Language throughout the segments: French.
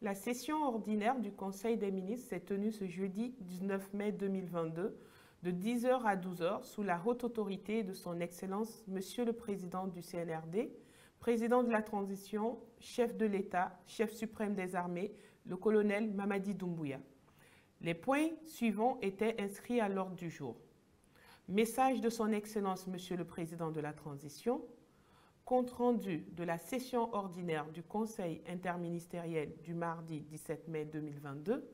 La session ordinaire du Conseil des ministres s'est tenue ce jeudi 19 mai 2022 de 10h à 12h sous la haute autorité de son Excellence Monsieur le Président du CNRD, Président de la Transition, chef de l'État, chef suprême des armées, le colonel Mamadi Doumbouya. Les points suivants étaient inscrits à l'ordre du jour. Message de son Excellence Monsieur le Président de la Transition, compte rendu de la session ordinaire du Conseil interministériel du mardi 17 mai 2022,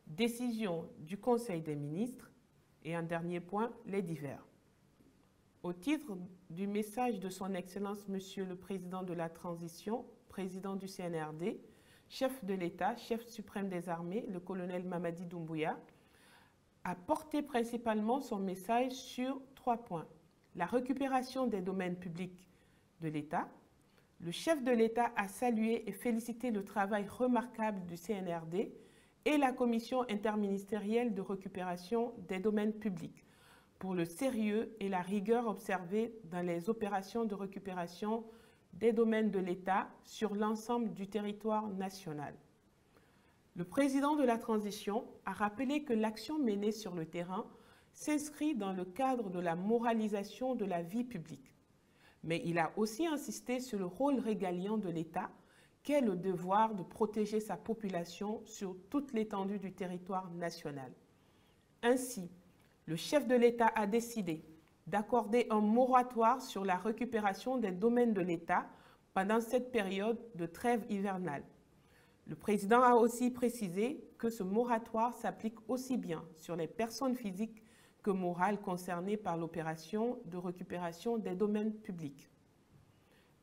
décision du Conseil des ministres et un dernier point, les divers. Au titre du message de son Excellence Monsieur le Président de la Transition, Président du CNRD, chef de l'État, chef suprême des armées, le colonel Mamadi Doumbouya, a porté principalement son message sur 3 points. La récupération des domaines publics de l'État. Le chef de l'État a salué et félicité le travail remarquable du CNRD et la commission interministérielle de récupération des domaines publics pour le sérieux et la rigueur observés dans les opérations de récupération des domaines de l'État sur l'ensemble du territoire national. Le président de la transition a rappelé que l'action menée sur le terrain s'inscrit dans le cadre de la moralisation de la vie publique. Mais il a aussi insisté sur le rôle régalien de l'État, qu'est le devoir de protéger sa population sur toute l'étendue du territoire national. Ainsi, le chef de l'État a décidé d'accorder un moratoire sur la récupération des domaines de l'État pendant cette période de trêve hivernale. Le président a aussi précisé que ce moratoire s'applique aussi bien sur les personnes physiques que morales concernées par l'opération de récupération des domaines publics.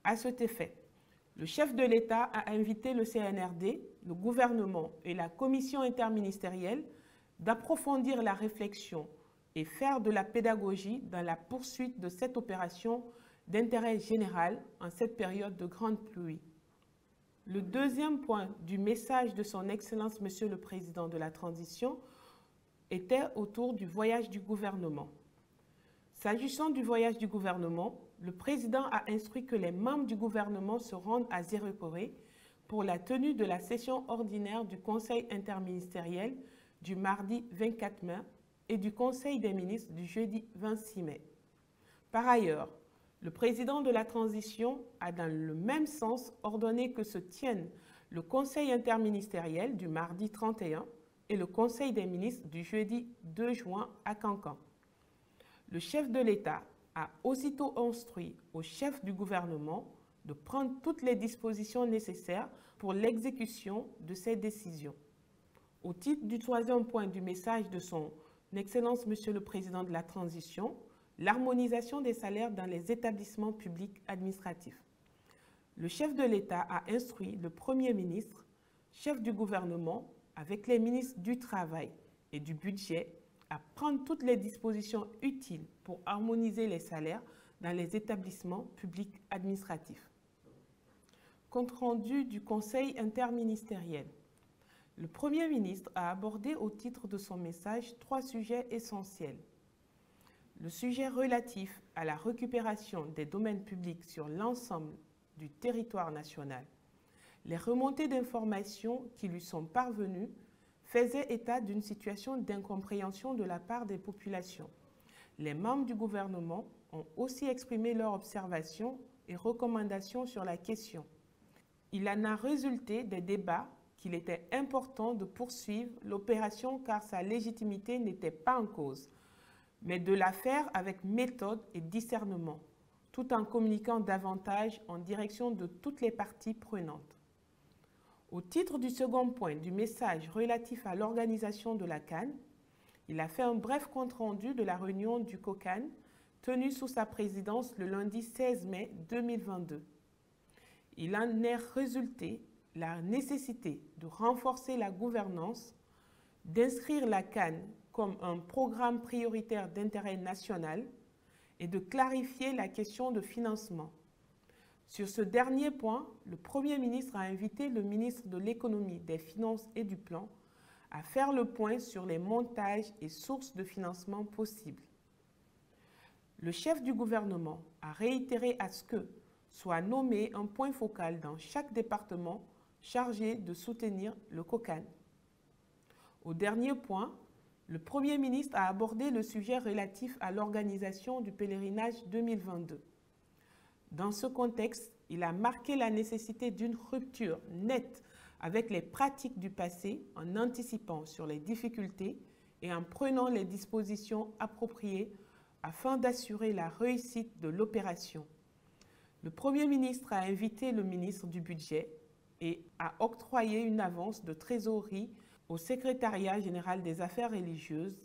À cet effet, le chef de l'État a invité le CNRD, le gouvernement et la commission interministérielle d'approfondir la réflexion et faire de la pédagogie dans la poursuite de cette opération d'intérêt général en cette période de grande pluie. Le deuxième point du message de son Excellence Monsieur le Président de la Transition était autour du voyage du gouvernement. S'agissant du voyage du gouvernement, le président a instruit que les membres du gouvernement se rendent à Zéro-Corée pour la tenue de la session ordinaire du Conseil interministériel du mardi 24 mai et du Conseil des ministres du jeudi 26 mai. Par ailleurs, le président de la transition a dans le même sens ordonné que se tiennent le Conseil interministériel du mardi 31 et le Conseil des ministres du jeudi 2 juin à Cancan. Le chef de l'État a aussitôt instruit au chef du gouvernement de prendre toutes les dispositions nécessaires pour l'exécution de ces décisions. Au titre du troisième point du message de son Excellence Monsieur le Président de la Transition, l'harmonisation des salaires dans les établissements publics administratifs. Le chef de l'État a instruit le Premier ministre, chef du gouvernement, avec les ministres du Travail et du Budget, à prendre toutes les dispositions utiles pour harmoniser les salaires dans les établissements publics administratifs. Compte rendu du Conseil interministériel. Le Premier ministre a abordé au titre de son message 3 sujets essentiels. Le sujet relatif à la récupération des domaines publics sur l'ensemble du territoire national. Les remontées d'informations qui lui sont parvenues faisaient état d'une situation d'incompréhension de la part des populations. Les membres du gouvernement ont aussi exprimé leurs observations et recommandations sur la question. Il en a résulté des débats qu'il était important de poursuivre l'opération car sa légitimité n'était pas en cause, mais de la faire avec méthode et discernement, tout en communiquant davantage en direction de toutes les parties prenantes. Au titre du second point du message relatif à l'organisation de la CAN, il a fait un bref compte-rendu de la réunion du COCAN tenue sous sa présidence le lundi 16 mai 2022. Il en est résulté la nécessité de renforcer la gouvernance, d'inscrire la CAN comme un programme prioritaire d'intérêt national et de clarifier la question de financement. Sur ce dernier point, le Premier ministre a invité le ministre de l'Économie, des Finances et du Plan à faire le point sur les montages et sources de financement possibles. Le chef du gouvernement a réitéré à ce que soit nommé un point focal dans chaque département chargé de soutenir le COCAN. Au dernier point, le Premier ministre a abordé le sujet relatif à l'organisation du pèlerinage 2022. Dans ce contexte, il a marqué la nécessité d'une rupture nette avec les pratiques du passé en anticipant sur les difficultés et en prenant les dispositions appropriées afin d'assurer la réussite de l'opération. Le Premier ministre a invité le ministre du Budget et a octroyé une avance de trésorerie au Secrétariat général des affaires religieuses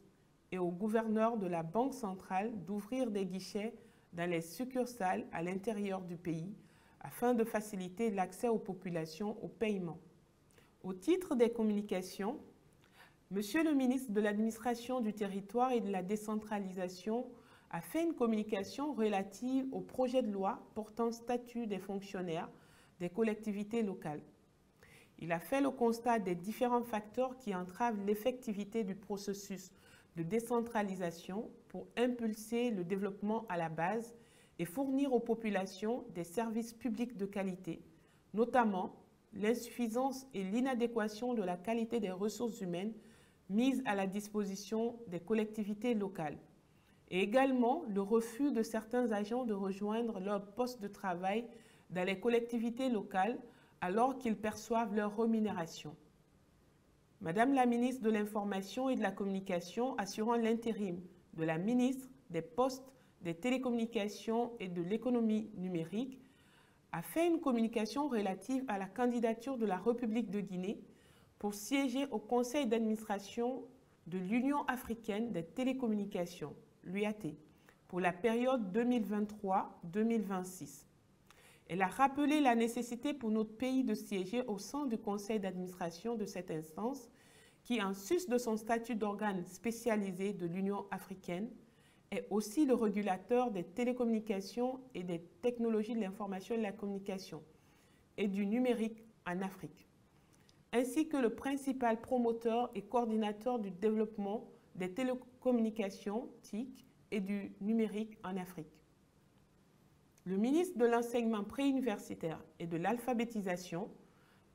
et au gouverneur de la Banque centrale d'ouvrir des guichets dans les succursales à l'intérieur du pays afin de faciliter l'accès aux populations au paiement. Au titre des communications, Monsieur le ministre de l'Administration du Territoire et de la Décentralisation a fait une communication relative au projet de loi portant statut des fonctionnaires des collectivités locales. Il a fait le constat des différents facteurs qui entravent l'effectivité du processus de décentralisation pour impulser le développement à la base et fournir aux populations des services publics de qualité, notamment l'insuffisance et l'inadéquation de la qualité des ressources humaines mises à la disposition des collectivités locales, et également le refus de certains agents de rejoindre leur poste de travail dans les collectivités locales alors qu'ils perçoivent leur rémunération. Madame la ministre de l'Information et de la Communication, assurant l'intérim de la ministre des Postes, des Télécommunications et de l'Économie numérique, a fait une communication relative à la candidature de la République de Guinée pour siéger au Conseil d'administration de l'Union africaine des télécommunications, l'UAT, pour la période 2023-2026. Elle a rappelé la nécessité pour notre pays de siéger au sein du conseil d'administration de cette instance qui, en sus de son statut d'organe spécialisé de l'Union africaine, est aussi le régulateur des télécommunications et des technologies de l'information et de la communication et du numérique en Afrique, ainsi que le principal promoteur et coordinateur du développement des télécommunications TIC et du numérique en Afrique. Le ministre de l'Enseignement préuniversitaire et de l'Alphabétisation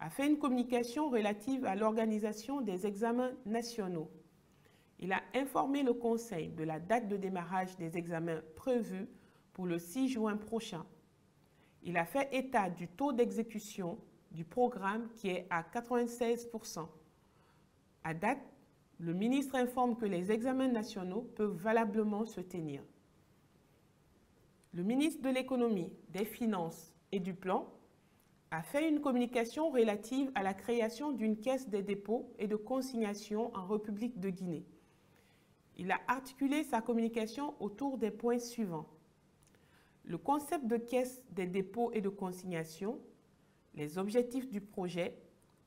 a fait une communication relative à l'organisation des examens nationaux. Il a informé le Conseil de la date de démarrage des examens prévus pour le 6 juin prochain. Il a fait état du taux d'exécution du programme qui est à 96%. À date, le ministre informe que les examens nationaux peuvent valablement se tenir. Le ministre de l'Économie, des Finances et du Plan a fait une communication relative à la création d'une caisse des dépôts et de consignation en République de Guinée. Il a articulé sa communication autour des points suivants. Le concept de caisse des dépôts et de consignation, les objectifs du projet,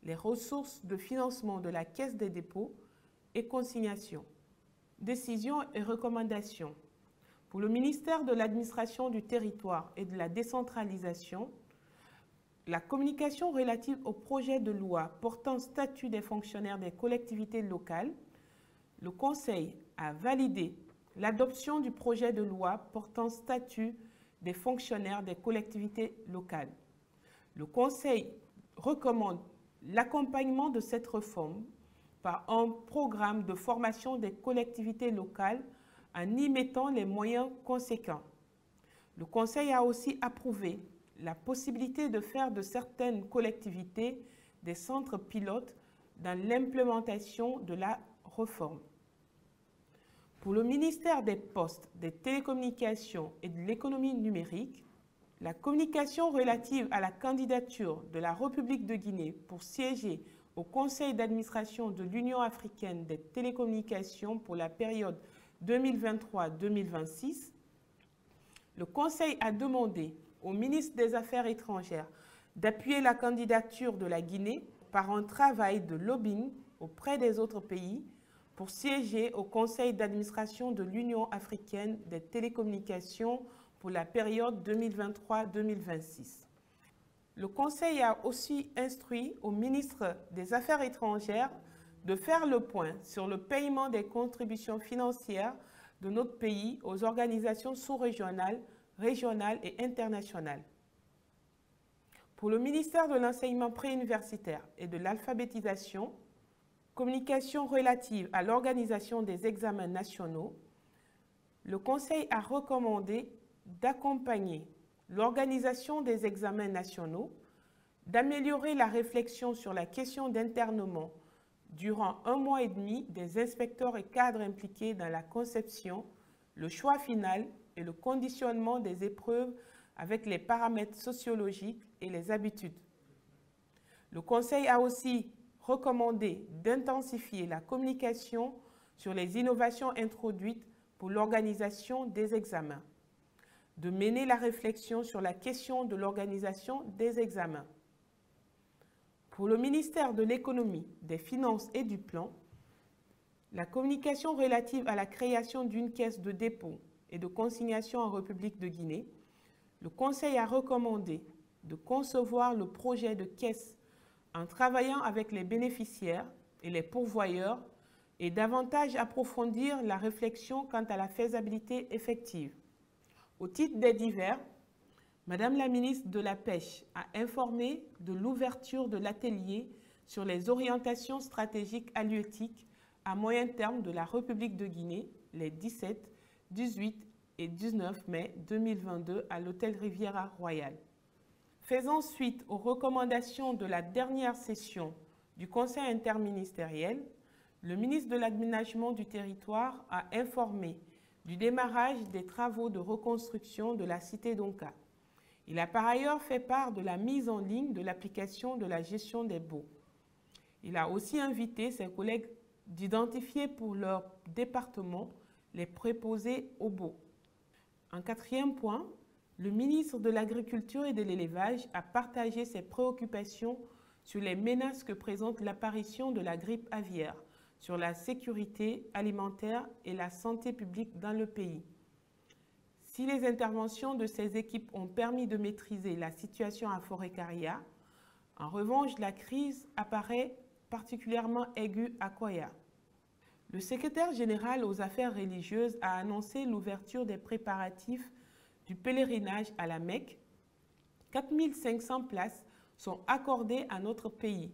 les ressources de financement de la caisse des dépôts et consignation. Décisions et recommandations. Pour le ministère de l'Administration du Territoire et de la Décentralisation, la communication relative au projet de loi portant statut des fonctionnaires des collectivités locales, le Conseil a validé l'adoption du projet de loi portant statut des fonctionnaires des collectivités locales. Le Conseil recommande l'accompagnement de cette réforme par un programme de formation des collectivités locales en y mettant les moyens conséquents. Le Conseil a aussi approuvé la possibilité de faire de certaines collectivités des centres pilotes dans l'implémentation de la réforme. Pour le ministère des Postes, des Télécommunications et de l'Économie numérique, la communication relative à la candidature de la République de Guinée pour siéger au Conseil d'administration de l'Union africaine des télécommunications pour la période 2023-2026, le Conseil a demandé au ministre des Affaires étrangères d'appuyer la candidature de la Guinée par un travail de lobbying auprès des autres pays pour siéger au Conseil d'administration de l'Union africaine des télécommunications pour la période 2023-2026. Le Conseil a aussi instruit au ministre des Affaires étrangères de faire le point sur le paiement des contributions financières de notre pays aux organisations sous-régionales, régionales et internationales. Pour le ministère de l'Enseignement préuniversitaire et de l'Alphabétisation, communication relative à l'organisation des examens nationaux, le Conseil a recommandé d'accompagner l'organisation des examens nationaux, d'améliorer la réflexion sur la question d'internement durant 1 mois et demi des inspecteurs et cadres impliqués dans la conception, le choix final et le conditionnement des épreuves avec les paramètres sociologiques et les habitudes. Le Conseil a aussi recommandé d'intensifier la communication sur les innovations introduites pour l'organisation des examens, de mener la réflexion sur la question de l'organisation des examens. Pour le ministère de l'Économie, des Finances et du Plan, la communication relative à la création d'une caisse de dépôt et de consignation en République de Guinée, le Conseil a recommandé de concevoir le projet de caisse en travaillant avec les bénéficiaires et les pourvoyeurs et davantage approfondir la réflexion quant à la faisabilité effective. Au titre des divers, Madame la ministre de la Pêche a informé de l'ouverture de l'atelier sur les orientations stratégiques halieutiques à moyen terme de la République de Guinée les 17, 18 et 19 mai 2022 à l'hôtel Riviera Royal. Faisant suite aux recommandations de la dernière session du Conseil interministériel, le ministre de l'Aménagement du Territoire a informé du démarrage des travaux de reconstruction de la cité d'Onka. Il a par ailleurs fait part de la mise en ligne de l'application de la gestion des baux. Il a aussi invité ses collègues d'identifier pour leur département les préposés aux baux. En 4e point, le ministre de l'Agriculture et de l'Élevage a partagé ses préoccupations sur les menaces que présente l'apparition de la grippe aviaire sur la sécurité alimentaire et la santé publique dans le pays. Si les interventions de ces équipes ont permis de maîtriser la situation à Forêt-Caria, en revanche, la crise apparaît particulièrement aiguë à Koya. Le secrétaire général aux affaires religieuses a annoncé l'ouverture des préparatifs du pèlerinage à la Mecque. 4500 places sont accordées à notre pays,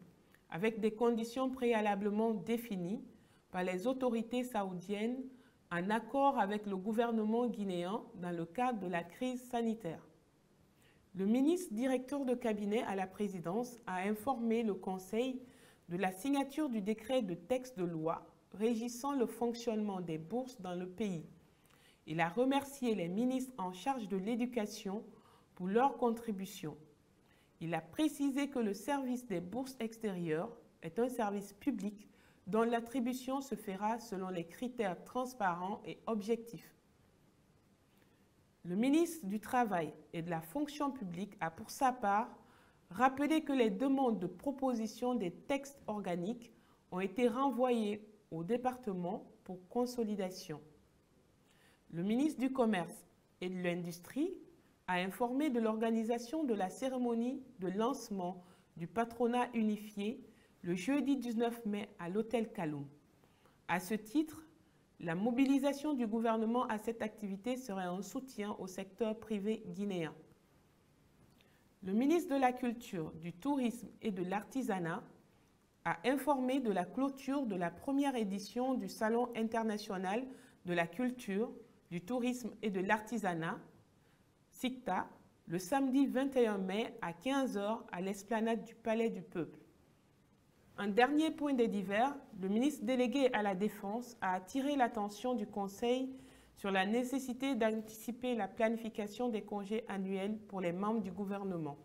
avec des conditions préalablement définies par les autorités saoudiennes en accord avec le gouvernement guinéen dans le cadre de la crise sanitaire. Le ministre directeur de cabinet à la présidence a informé le Conseil de la signature du décret de texte de loi régissant le fonctionnement des bourses dans le pays. Il a remercié les ministres en charge de l'éducation pour leur contribution. Il a précisé que le service des bourses extérieures est un service public dont l'attribution se fera selon les critères transparents et objectifs. Le ministre du Travail et de la Fonction publique a pour sa part rappelé que les demandes de proposition des textes organiques ont été renvoyées au département pour consolidation. Le ministre du Commerce et de l'Industrie a informé de l'organisation de la cérémonie de lancement du patronat unifié le jeudi 19 mai à l'hôtel Kaloum. À ce titre, la mobilisation du gouvernement à cette activité serait un soutien au secteur privé guinéen. Le ministre de la Culture, du Tourisme et de l'Artisanat a informé de la clôture de la première édition du Salon international de la culture, du tourisme et de l'artisanat, SICTA, le samedi 21 mai à 15 h à l'esplanade du Palais du Peuple. Un dernier point des divers, le ministre délégué à la Défense a attiré l'attention du Conseil sur la nécessité d'anticiper la planification des congés annuels pour les membres du gouvernement.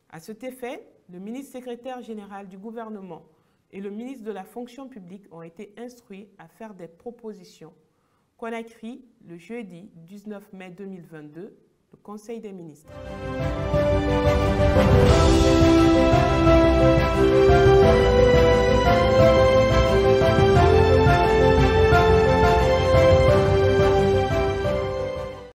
À cet effet, le ministre secrétaire général du gouvernement et le ministre de la Fonction publique ont été instruits à faire des propositions. Conakry, le jeudi 19 mai 2022, le Conseil des ministres.